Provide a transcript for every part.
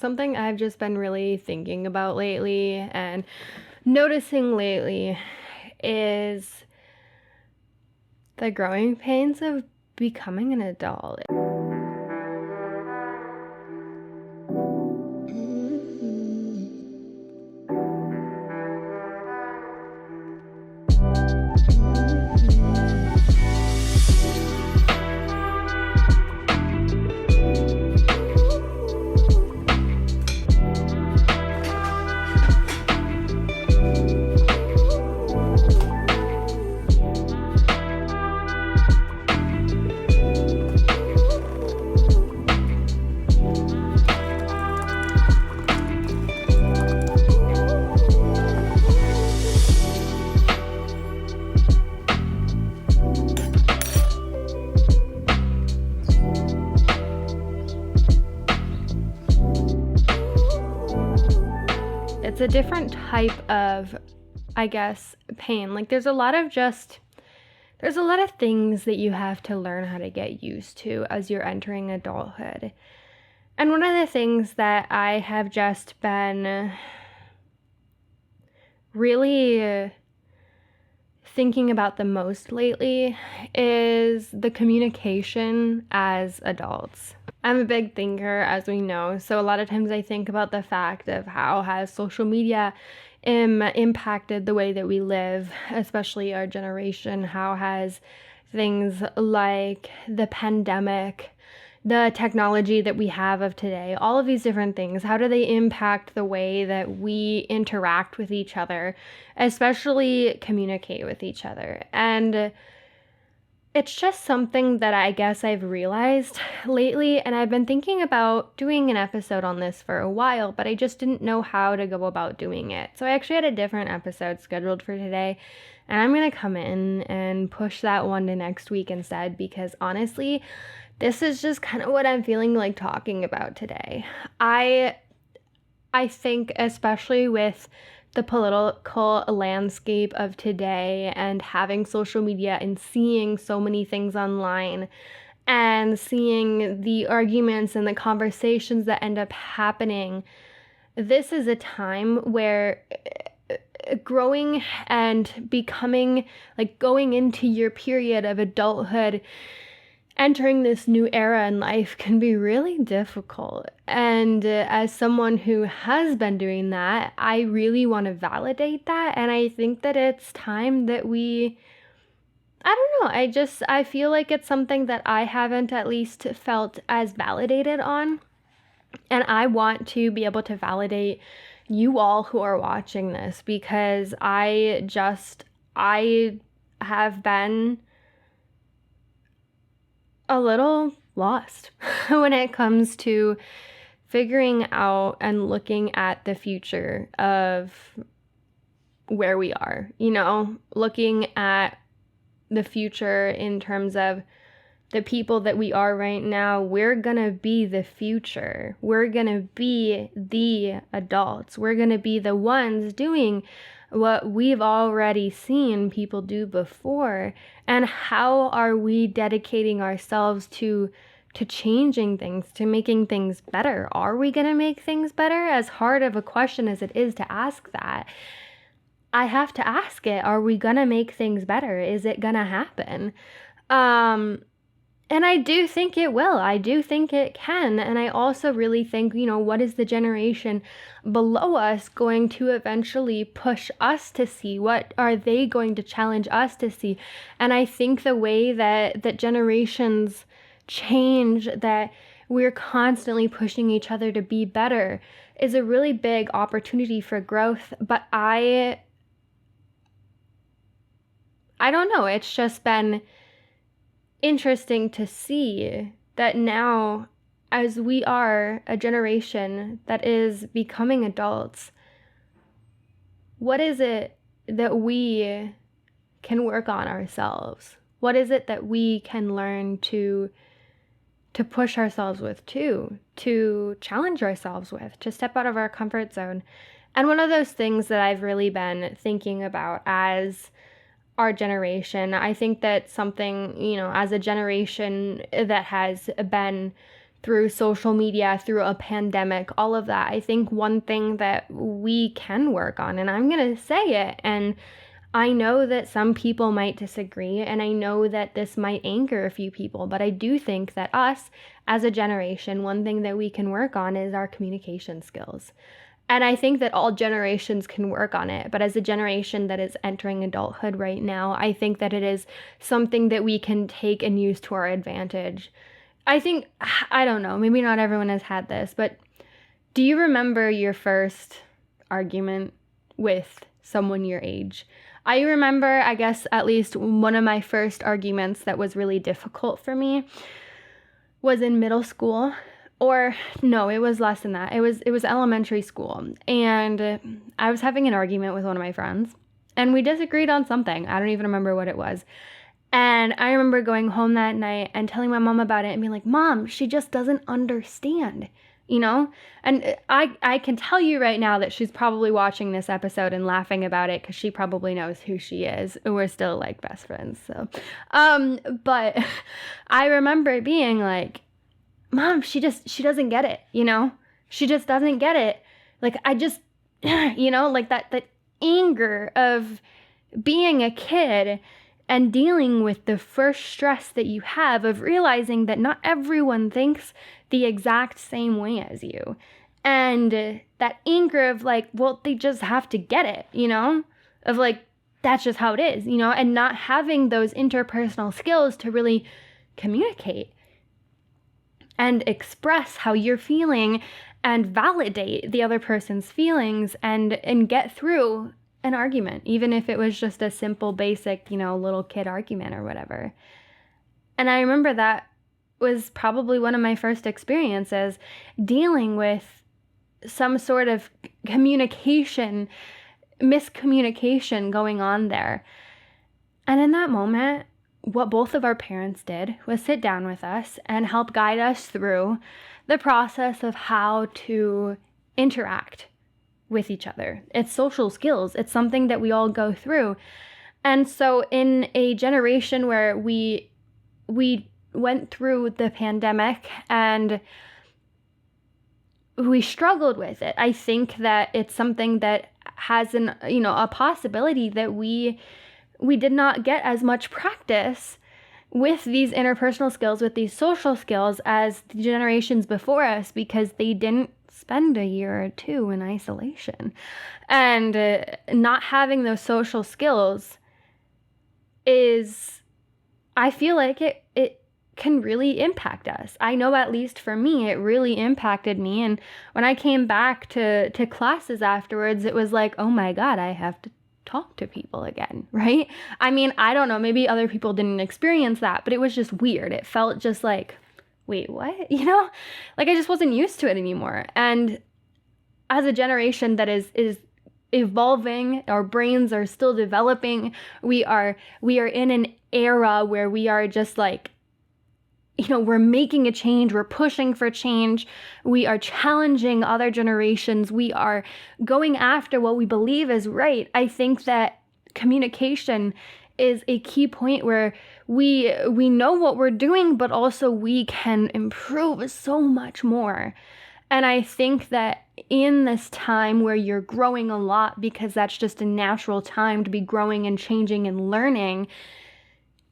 Something I've just been really thinking about lately and noticing lately is the growing pains of becoming an adult. It's a different type of, I guess, pain. Like there's a lot of things that you have to learn how to get used to as you're entering adulthood. And one of the things that I have just been really thinking about the most lately is the communication as adults. I'm a big thinker, as we know, so a lot of times I think about the fact of how has social media impacted the way that we live, especially our generation. How has things like the pandemic, the technology that we have of today, all of these different things, how do they impact the way that we interact with each other, especially communicate with each other? And it's just something that I guess I've realized lately, and I've been thinking about doing an episode on this for a while, but I just didn't know how to go about doing it. So I actually had a different episode scheduled for today, and I'm going to come in and push that one to next week instead, because honestly, this is just kind of what I'm feeling like talking about today. I think, especially with the political landscape of today and having social media and seeing so many things online and seeing the arguments and the conversations that end up happening, this is a time where growing and becoming, like going into your period of adulthood, entering this new era in life can be really difficult. And as someone who has been doing that, I really want to validate that. And I think that it's time that I don't know, I feel like it's something that I haven't at least felt as validated on. And I want to be able to validate you all who are watching this, because I have been a little lost when it comes to figuring out and looking at the future of where we are, looking at the future in terms of the people that we are right now. We're gonna be the future. We're gonna be the adults. We're gonna be the ones doing what we've already seen people do before. And how are we dedicating ourselves to changing things, to making things better? Are we going to make things better? As hard of a question as it is to ask that, I have to ask it. Are we going to make things better? Is it going to happen? And I do think it will. I do think it can. And I also really think, what is the generation below us going to eventually push us to see? What are they going to challenge us to see? And I think the way that generations change, that we're constantly pushing each other to be better, is a really big opportunity for growth. But I don't know. It's just been interesting to see that now, as we are a generation that is becoming adults, what is it that we can work on ourselves? What is it that we can learn to push ourselves with, to challenge ourselves with, to step out of our comfort zone? And one of those things that I've really been thinking about as our generation, I think that something, as a generation that has been through social media, through a pandemic, all of that. I think one thing that we can work on, and I'm going to say it, and I know that some people might disagree, and I know that this might anger a few people, but I do think that us as a generation, one thing that we can work on is our communication skills. And I think that all generations can work on it. But as a generation that is entering adulthood right now, I think that it is something that we can take and use to our advantage. I don't know, maybe not everyone has had this, but do you remember your first argument with someone your age? I remember, I guess, at least one of my first arguments that was really difficult for me was in middle school. Or no, it was less than that. It was elementary school. And I was having an argument with one of my friends, and we disagreed on something. I don't even remember what it was. And I remember going home that night and telling my mom about it and being like, Mom, she just doesn't understand, you know? And I can tell you right now that she's probably watching this episode and laughing about it because she probably knows who she is. We're still like best friends. So, but I remember being like, Mom, she doesn't get it, you know? She just doesn't get it. Like, I just, you know, like that anger of being a kid and dealing with the first stress that you have of realizing that not everyone thinks the exact same way as you. And that anger of like, well, they just have to get it, you know? Of like, that's just how it is, you know? And not having those interpersonal skills to really communicate and express how you're feeling and validate the other person's feelings and get through an argument, even if it was just a simple, basic, you know, little kid argument or whatever. And I remember that was probably one of my first experiences dealing with some sort of miscommunication going on there. And in that moment, what both of our parents did was sit down with us and help guide us through the process of how to interact with each other. It's social skills. It's something that we all go through. And so in a generation where we went through the pandemic and we struggled with it, I think that it's something that has a possibility that we did not get as much practice with these interpersonal skills, with these social skills as the generations before us, because they didn't spend a year or two in isolation. And not having those social skills I feel like it can really impact us. I know, at least for me, it really impacted me. And when I came back to classes afterwards, it was like, oh my God, I have to talk to people again, right? I mean, I don't know, maybe other people didn't experience that, but it was just weird. It felt just like, wait, what? You know, like I just wasn't used to it anymore. And as a generation that is evolving, our brains are still developing. We are in an era where we are just like, you know, we're making a change, we're pushing for change, we are challenging other generations, we are going after what we believe is right. I think that communication is a key point where we know what we're doing, but also we can improve so much more. And I think that in this time where you're growing a lot, because that's just a natural time to be growing and changing and learning,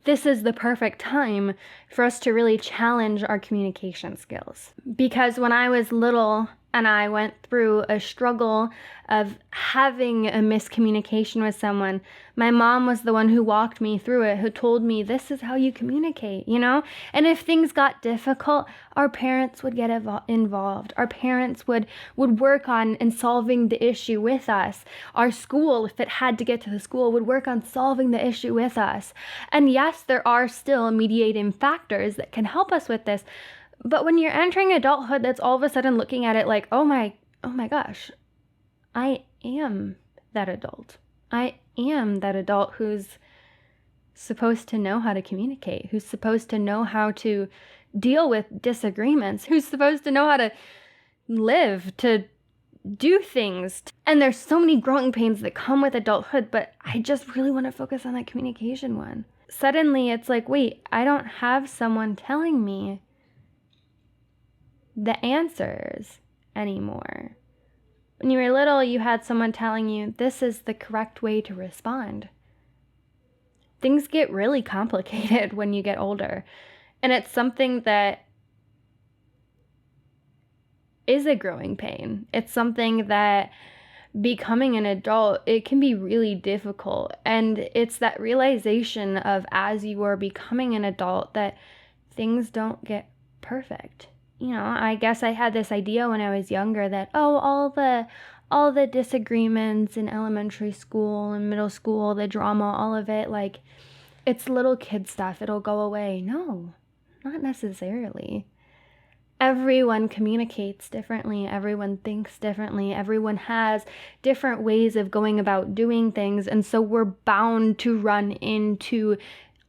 this is the perfect time for us to really challenge our communication skills. Because when I was little and I went through a struggle of having a miscommunication with someone, my mom was the one who walked me through it, who told me this is how you communicate, you know? And if things got difficult, our parents would get involved. Our parents would work on solving the issue with us. Our school, if it had to get to the school, would work on solving the issue with us. And yes, there are still mediating factors that can help us with this. But when you're entering adulthood, that's all of a sudden looking at it like, oh my gosh, I am that adult. I am that adult who's supposed to know how to communicate, who's supposed to know how to deal with disagreements, who's supposed to know how to live, to do things. And there's so many growing pains that come with adulthood, but I just really want to focus on that communication one. Suddenly it's like, wait, I don't have someone telling me the answers anymore. When you were little, you had someone telling you this is the correct way to respond. Things get really complicated when you get older. And it's something that is a growing pain. It's something that becoming an adult, it can be really difficult. And it's that realization of as you are becoming an adult that things don't get perfect. I guess I had this idea when I was younger that, all the disagreements in elementary school and middle school, the drama, all of it, like, it's little kid stuff. It'll go away. No, not necessarily. Everyone communicates differently. Everyone thinks differently. Everyone has different ways of going about doing things. And so we're bound to run into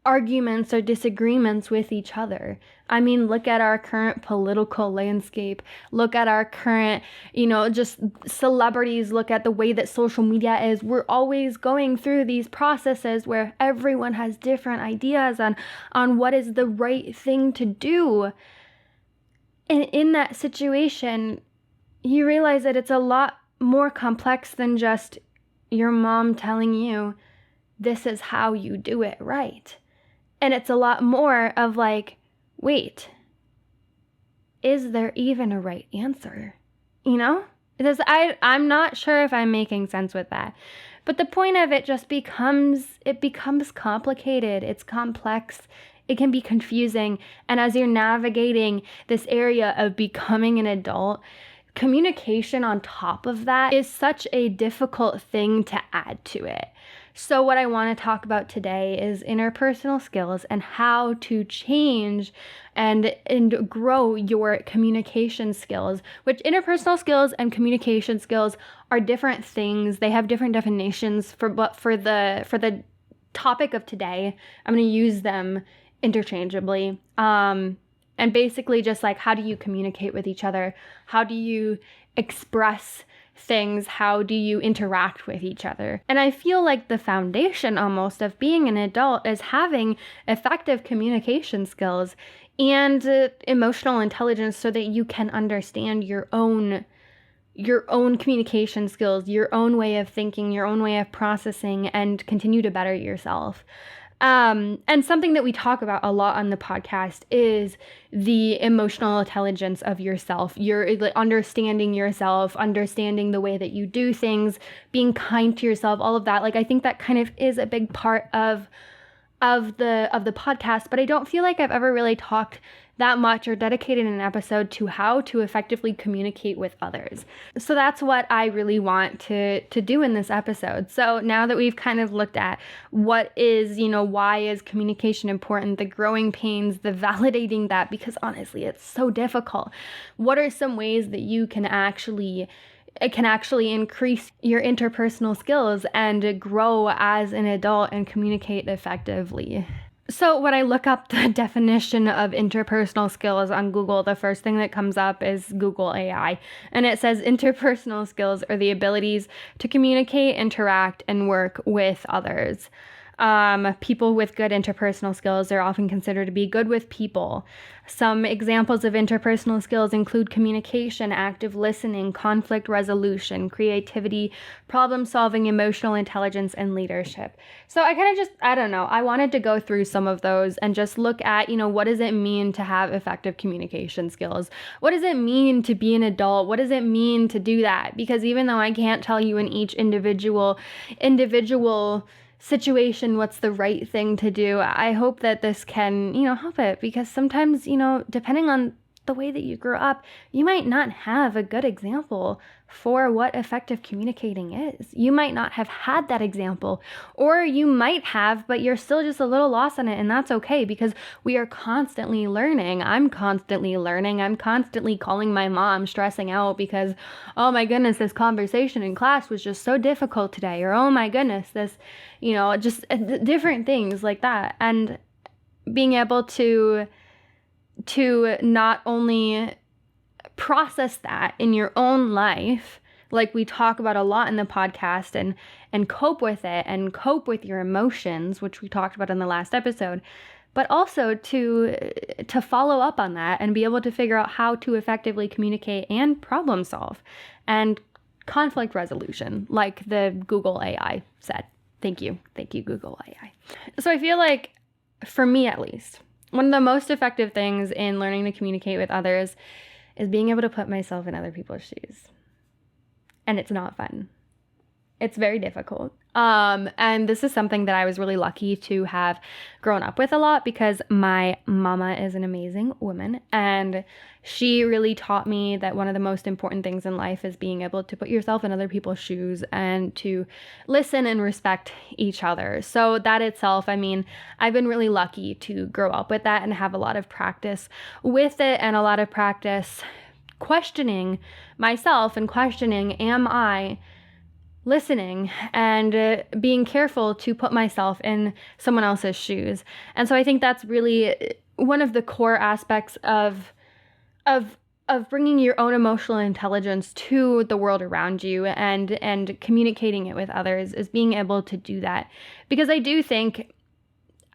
arguments or disagreements with each other. I mean, look at our current political landscape. Look at our current, just celebrities. Look at the way that social media is. We're always going through these processes where everyone has different ideas on what is the right thing to do. And in that situation, you realize that it's a lot more complex than just your mom telling you, this is how you do it right. And it's a lot more of like, wait, is there even a right answer? I'm not sure if I'm making sense with that. But the point of it just becomes complicated. It's complex. It can be confusing. And as you're navigating this area of becoming an adult, communication on top of that is such a difficult thing to add to it. So what I want to talk about today is interpersonal skills and how to change and grow your communication skills, which interpersonal skills and communication skills are different things. They have different definitions but for the topic of today, I'm going to use them interchangeably. And basically just like, how do you communicate with each other? How do you express things? How do you interact with each other? And I feel like the foundation almost of being an adult is having effective communication skills and emotional intelligence so that you can understand your own communication skills, your own way of thinking, your own way of processing, and continue to better yourself. And something that we talk about a lot on the podcast is the emotional intelligence of yourself. You're understanding yourself, understanding the way that you do things, being kind to yourself, all of that. Like, I think that kind of is a big part of the podcast, but I don't feel like I've ever really talked that much or dedicated an episode to how to effectively communicate with others. So that's what I really want to do in this episode. So now that we've kind of looked at what is, why is communication important, the growing pains, the validating that, because honestly, it's so difficult. What are some ways that you can actually increase your interpersonal skills and grow as an adult and communicate effectively? So when I look up the definition of interpersonal skills on Google, the first thing that comes up is Google AI. And it says interpersonal skills are the abilities to communicate, interact, and work with others. People with good interpersonal skills are often considered to be good with people. Some examples of interpersonal skills include communication, active listening, conflict resolution, creativity, problem solving, emotional intelligence, and leadership. So I wanted to go through some of those and just look at, what does it mean to have effective communication skills? What does it mean to be an adult? What does it mean to do that? Because even though I can't tell you in each individual situation what's the right thing to do, I hope that this can, help it, because sometimes, depending on the way that you grew up, you might not have a good example for what effective communicating is. You might not have had that example, or you might have, but you're still just a little lost on it, and that's okay, because we are constantly learning. I'm constantly learning. I'm constantly calling my mom, stressing out because, oh my goodness, this conversation in class was just so difficult today, or oh my goodness, this, just different things like that. And being able to not only process that in your own life, like we talk about a lot in the podcast, and cope with it and cope with your emotions, which we talked about in the last episode, but also to follow up on that and be able to figure out how to effectively communicate and problem solve and conflict resolution, like the Google AI said. Thank you, Google AI. So I feel like, for me at least, one of the most effective things in learning to communicate with others is being able to put myself in other people's shoes. And it's not fun. It's very difficult. And this is something that I was really lucky to have grown up with a lot, because my mama is an amazing woman, and she really taught me that one of the most important things in life is being able to put yourself in other people's shoes and to listen and respect each other. So that itself, I mean, I've been really lucky to grow up with that and have a lot of practice with it, and a lot of practice questioning myself and questioning, am I listening, and being careful to put myself in someone else's shoes. And so I think that's really one of the core aspects of bringing your own emotional intelligence to the world around you, and communicating it with others, is being able to do that. Because I do think,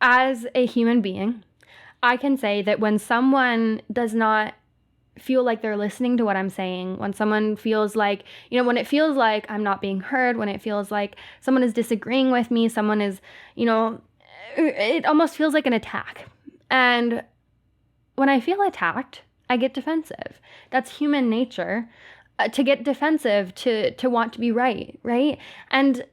as a human being, I can say that when someone does not feel like they're listening to what I'm saying, when someone feels like, when it feels like I'm not being heard, when it feels like someone is disagreeing with me, someone is, it almost feels like an attack. And when I feel attacked, I get defensive. That's human nature, to get defensive, to want to be right? And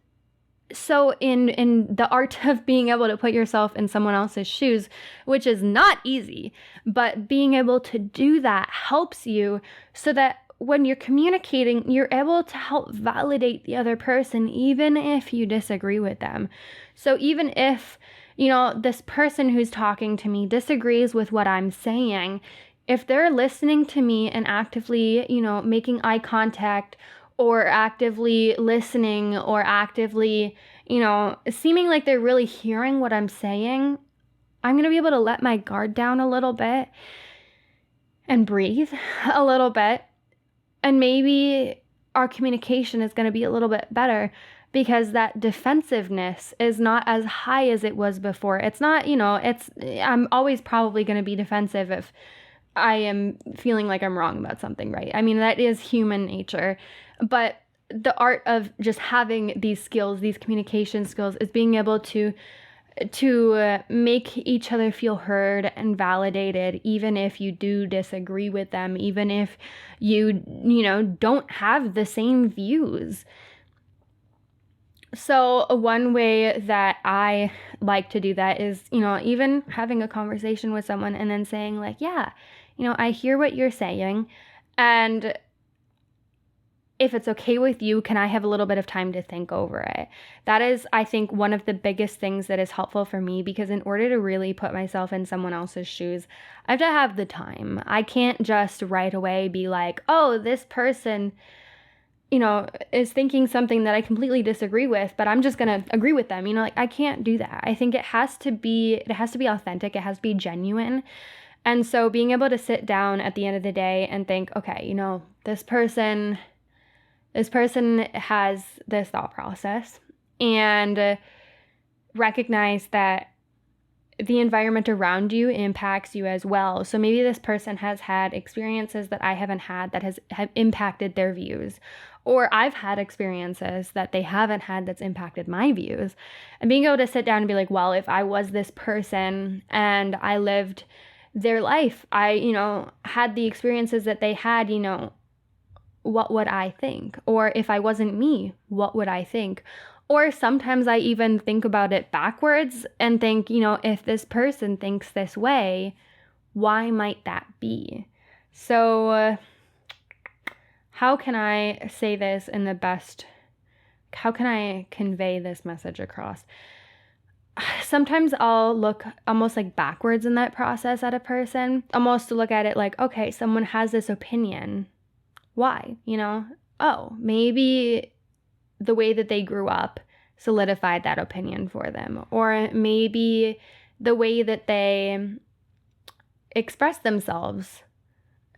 so in the art of being able to put yourself in someone else's shoes, which is not easy, but being able to do that helps you, so that when you're communicating, you're able to help validate the other person, even if you disagree with them. So even if, this person who's talking to me disagrees with what I'm saying, if they're listening to me and actively, making eye contact, or actively listening, or actively, seeming like they're really hearing what I'm saying, I'm going to be able to let my guard down a little bit and breathe a little bit. And maybe our communication is going to be a little bit better, because that defensiveness is not as high as it was before. It's not, I'm always probably going to be defensive if I am feeling like I'm wrong about something, right? I mean, that is human nature. But the art of just having these skills, these communication skills, is being able to make each other feel heard and validated, even if you do disagree with them, even if you don't have the same views. So one way that I like to do that is, even having a conversation with someone and then saying like, yeah, I hear what you're saying, and if it's okay with you, can I have a little bit of time to think over it? That is, I think, one of the biggest things that is helpful for me, because in order to really put myself in someone else's shoes, I have to have the time. I can't just right away be like, oh, this person, is thinking something that I completely disagree with, but I'm just going to agree with them. I can't do that. I think it has to be authentic. It has to be genuine. And so being able to sit down at the end of the day and think, okay, this person has this thought process, and recognize that the environment around you impacts you as well. So maybe this person has had experiences that I haven't had that have impacted their views, or I've had experiences that they haven't had that's impacted my views. And being able to sit down and be like, well, if I was this person and I lived their life, I, had the experiences that they had, what would I think? Or if I wasn't me, what would I think? Or sometimes I even think about it backwards and think, if this person thinks this way, why might that be? So how can I say this in the best, how can I convey this message across? Sometimes I'll look almost like backwards in that process at a person, almost to look at it like, okay, someone has this opinion. Why? Oh, maybe the way that they grew up solidified that opinion for them. Or maybe the way that they express themselves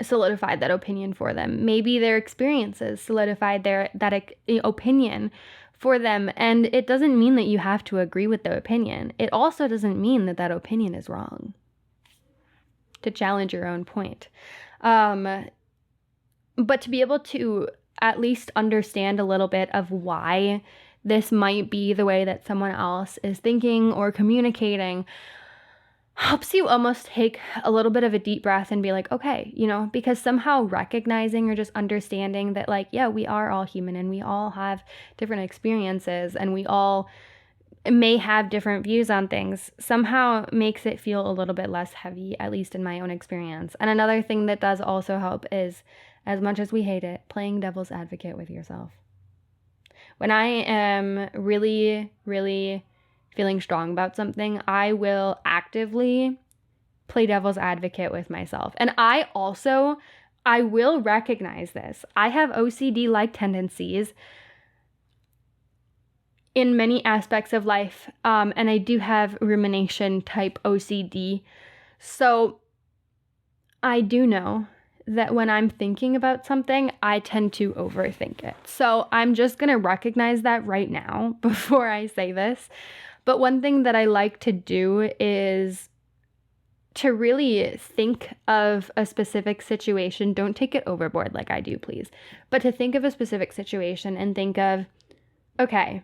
solidified that opinion for them. Maybe their experiences solidified that opinion for them. And it doesn't mean that you have to agree with the opinion. It also doesn't mean that that opinion is wrong. To challenge your own point. But to be able to at least understand a little bit of why this might be the way that someone else is thinking or communicating helps you almost take a little bit of a deep breath and be like, okay, because somehow recognizing or just understanding that, like, yeah, we are all human and we all have different experiences and we all may have different views on things somehow makes it feel a little bit less heavy, at least in my own experience. And another thing that does also help is, as much as we hate it, playing devil's advocate with yourself. When I am really, really feeling strong about something, I will actively play devil's advocate with myself. And I will recognize this. I have OCD-like tendencies in many aspects of life, and I do have rumination type OCD. So I do know that when I'm thinking about something, I tend to overthink it. So I'm just going to recognize that right now before I say this. But one thing that I like to do is to really think of a specific situation. Don't take it overboard like I do, please. But to think of a specific situation and think of, okay,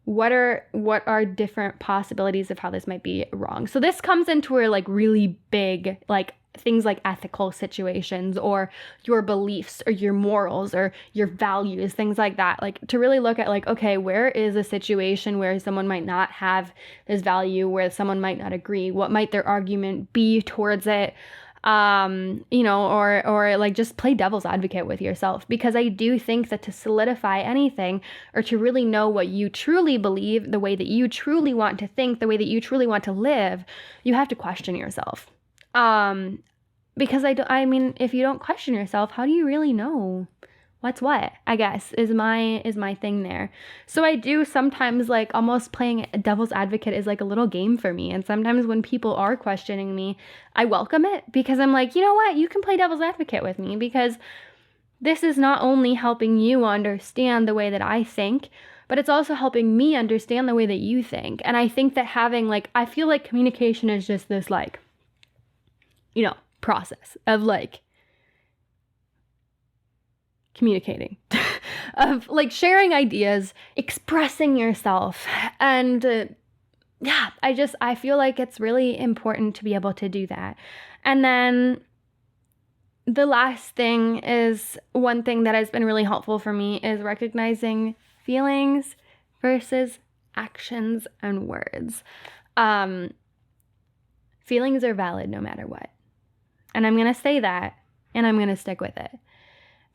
what are different possibilities of how this might be wrong? So this comes into where, like, really big, like, things like ethical situations or your beliefs or your morals or your values, things like that. Like, to really look at, like, okay, where is a situation where someone might not have this value, where someone might not agree? What might their argument be towards it? Or like, just play devil's advocate with yourself, because I do think that to solidify anything or to really know what you truly believe, the way that you truly want to think, the way that you truly want to live, you have to question yourself. Because if you don't question yourself, how do you really know what's what, I guess, is my thing there. So I do sometimes, like, almost playing devil's advocate is like a little game for me. And sometimes when people are questioning me, I welcome it, because I'm like, you know what, you can play devil's advocate with me, because this is not only helping you understand the way that I think, but it's also helping me understand the way that you think. And I think that I feel like communication is just this, like, process of, like, communicating, of, like, sharing ideas, expressing yourself. And I feel like it's really important to be able to do that. And then the last thing is, one thing that has been really helpful for me is recognizing feelings versus actions and words. Feelings are valid no matter what. And I'm going to say that, and I'm going to stick with it.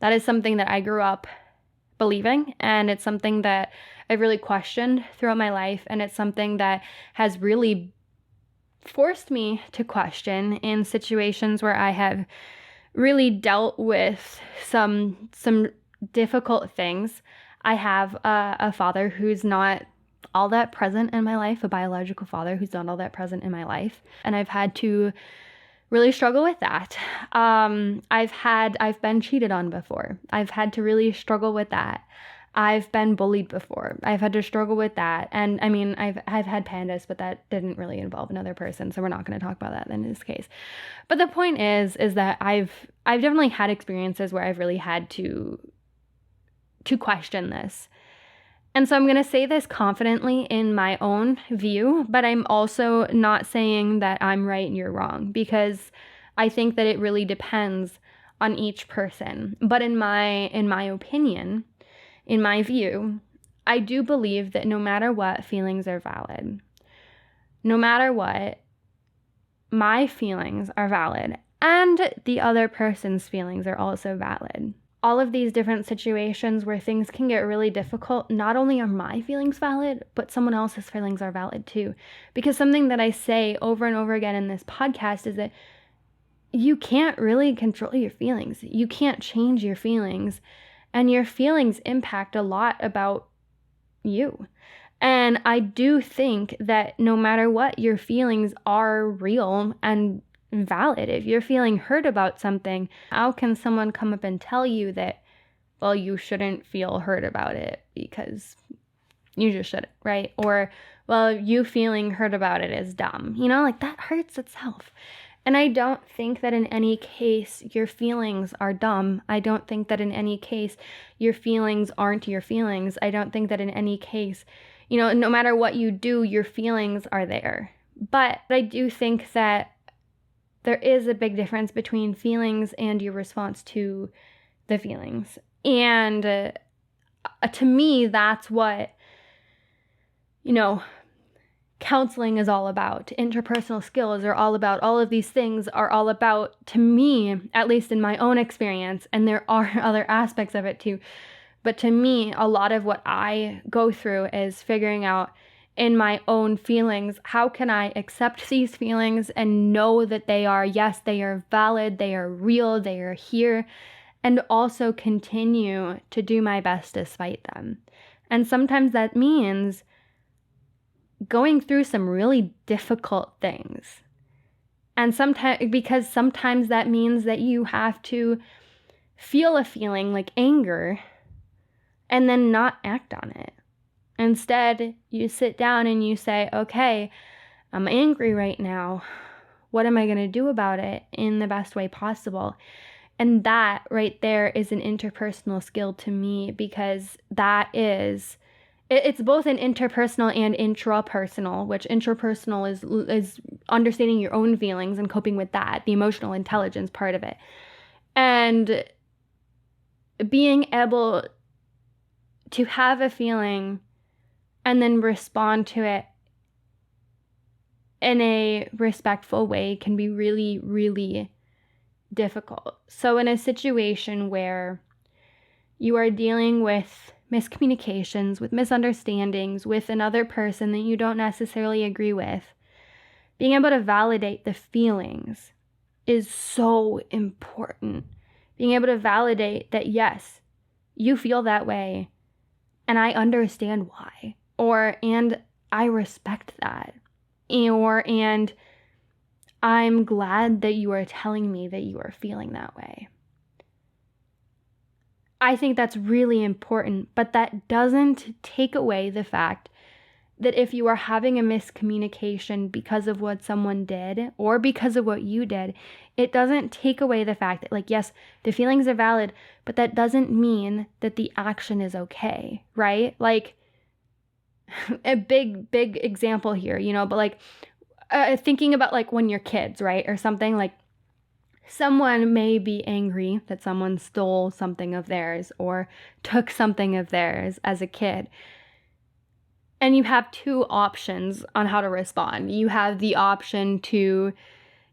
That is something that I grew up believing, and it's something that I've really questioned throughout my life, and it's something that has really forced me to question in situations where I have really dealt with some difficult things. I have a father who's not all that present in my life, a biological father who's not all that present in my life, and I've had to really struggle with that. I've been cheated on before. I've had to really struggle with that. I've been bullied before. I've had to struggle with that. And I mean, I've had pandas, but that didn't really involve another person, so we're not going to talk about that in this case. But the point is that I've definitely had experiences where I've really had to question this. And so I'm going to say this confidently in my own view, but I'm also not saying that I'm right and you're wrong, because I think that it really depends on each person. But in my opinion, in my view, I do believe that no matter what, feelings are valid. No matter what, my feelings are valid, and the other person's feelings are also valid. All of these different situations where things can get really difficult, not only are my feelings valid, but someone else's feelings are valid too. Because something that I say over and over again in this podcast is that you can't really control your feelings. You can't change your feelings. And your feelings impact a lot about you. And I do think that no matter what, your feelings are real and valid. If you're feeling hurt about something, how can someone come up and tell you that well, you shouldn't feel hurt about it because you just shouldn't, right? Or, well, you feeling hurt about it is dumb. Like that hurts itself. And I don't think that in any case your feelings are dumb. I don't think that in any case your feelings aren't your feelings. I don't think that in any case, no matter what you do, your feelings are there. But I do think that there is a big difference between feelings and your response to the feelings. And to me, that's what, counseling is all about. Interpersonal skills are all about. All of these things are all about, to me, at least in my own experience, and there are other aspects of it too. But to me, a lot of what I go through is figuring out in my own feelings, how can I accept these feelings and know that they are, yes, they are valid, they are real, they are here, and also continue to do my best despite them. And sometimes that means going through some really difficult things. And sometimes that means that you have to feel a feeling like anger and then not act on it. Instead, you sit down and you say, okay, I'm angry right now. What am I going to do about it in the best way possible? And that right there is an interpersonal skill to me, because it's both an interpersonal and intrapersonal, which intrapersonal is understanding your own feelings and coping with that, the emotional intelligence part of it. And being able to have a feeling and then respond to it in a respectful way can be really, really difficult. So in a situation where you are dealing with miscommunications, with misunderstandings, with another person that you don't necessarily agree with, being able to validate the feelings is so important. Being able to validate that, yes, you feel that way, and I understand why, and I respect that, and I'm glad that you are telling me that you are feeling that way. I think that's really important, but that doesn't take away the fact that if you are having a miscommunication because of what someone did or because of what you did, it doesn't take away the fact that, like, yes, the feelings are valid, but that doesn't mean that the action is okay, right? Like, a big example here, but like thinking about like when you're kids, right? Or something like, someone may be angry that someone stole something of theirs or took something of theirs as a kid. And you have two options on how to respond. You have the option to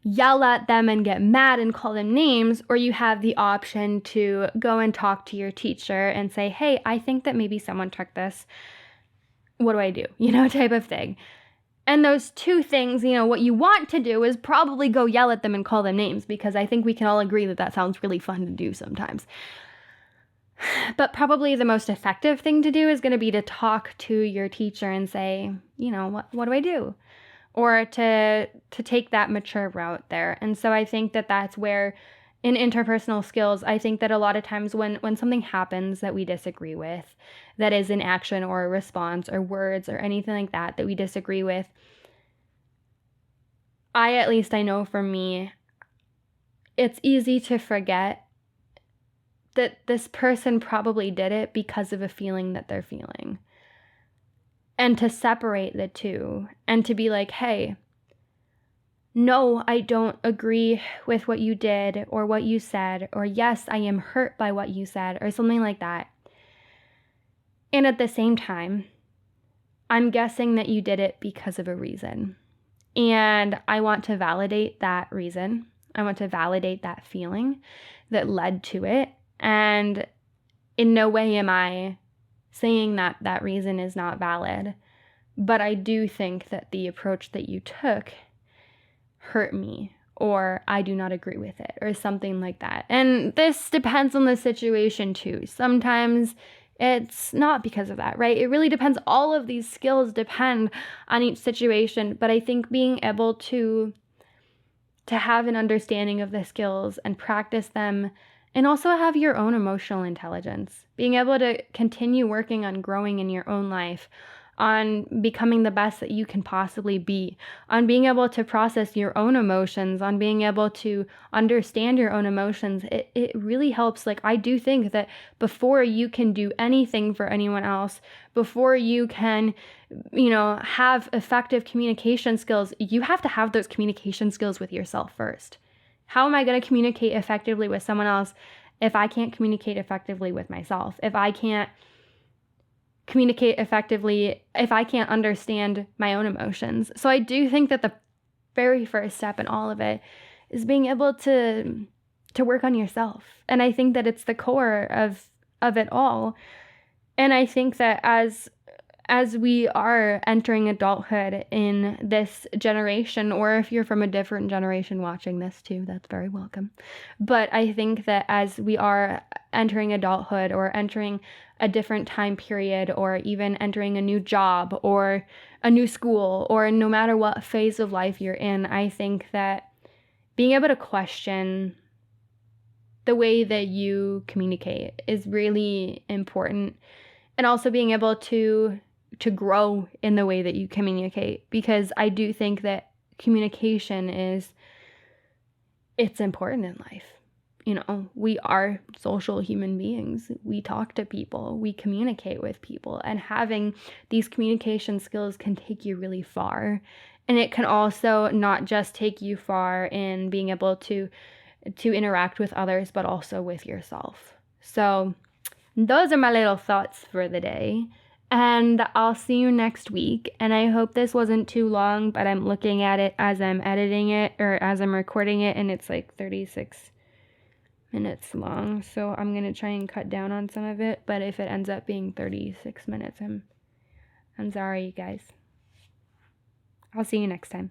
yell at them and get mad and call them names, or you have the option to go and talk to your teacher and say, hey, I think that maybe someone took this. What do I do? Type of thing. And those two things, what you want to do is probably go yell at them and call them names, because I think we can all agree that that sounds really fun to do sometimes. But probably the most effective thing to do is going to be to talk to your teacher and say, what do I do? Or to take that mature route there. And so I think that that's where, in interpersonal skills, I think that a lot of times when something happens that we disagree with, that is an action or a response or words or anything like that we disagree with, at least I know for me, it's easy to forget that this person probably did it because of a feeling that they're feeling. And to separate the two and to be like, hey, no, I don't agree with what you did or what you said, or yes, I am hurt by what you said, or something like that. And at the same time, I'm guessing that you did it because of a reason. And I want to validate that reason. I want to validate that feeling that led to it. And in no way am I saying that that reason is not valid. But I do think that the approach that you took hurt me, or I do not agree with it, or something like that. And this depends on the situation too. Sometimes it's not because of that, right? It really depends. All of these skills depend on each situation. But I think being able to have an understanding of the skills and practice them And also have your own emotional intelligence, being able to continue working on growing in your own life, on becoming the best that you can possibly be, on being able to process your own emotions, on being able to understand your own emotions. It really helps. Like, I do think that before you can do anything for anyone else, before you can, have effective communication skills, you have to have those communication skills with yourself first. How am I going to communicate effectively with someone else if I can't communicate effectively with myself? If I can't communicate effectively, if I can't understand my own emotions? So I do think that the very first step in all of it is being able to work on yourself. And I think that it's the core of it all. And I think that as we are entering adulthood in this generation, or if you're from a different generation watching this too, that's very welcome. But I think that as we are entering adulthood, or entering a different time period, or even entering a new job or a new school, or no matter what phase of life you're in, I think that being able to question the way that you communicate is really important. And also being able to grow in the way that you communicate, because I do think that communication it's important in life. We are social human beings. We talk to people, we communicate with people, and having these communication skills can take you really far. And it can also not just take you far in being able to interact with others, but also with yourself. So those are my little thoughts for the day. And I'll see you next week. And I hope this wasn't too long, but I'm looking at it as I'm editing it, or as I'm recording it, and it's like 36 minutes long. So I'm going to try and cut down on some of it. But if it ends up being 36 minutes, I'm sorry, you guys. I'll see you next time.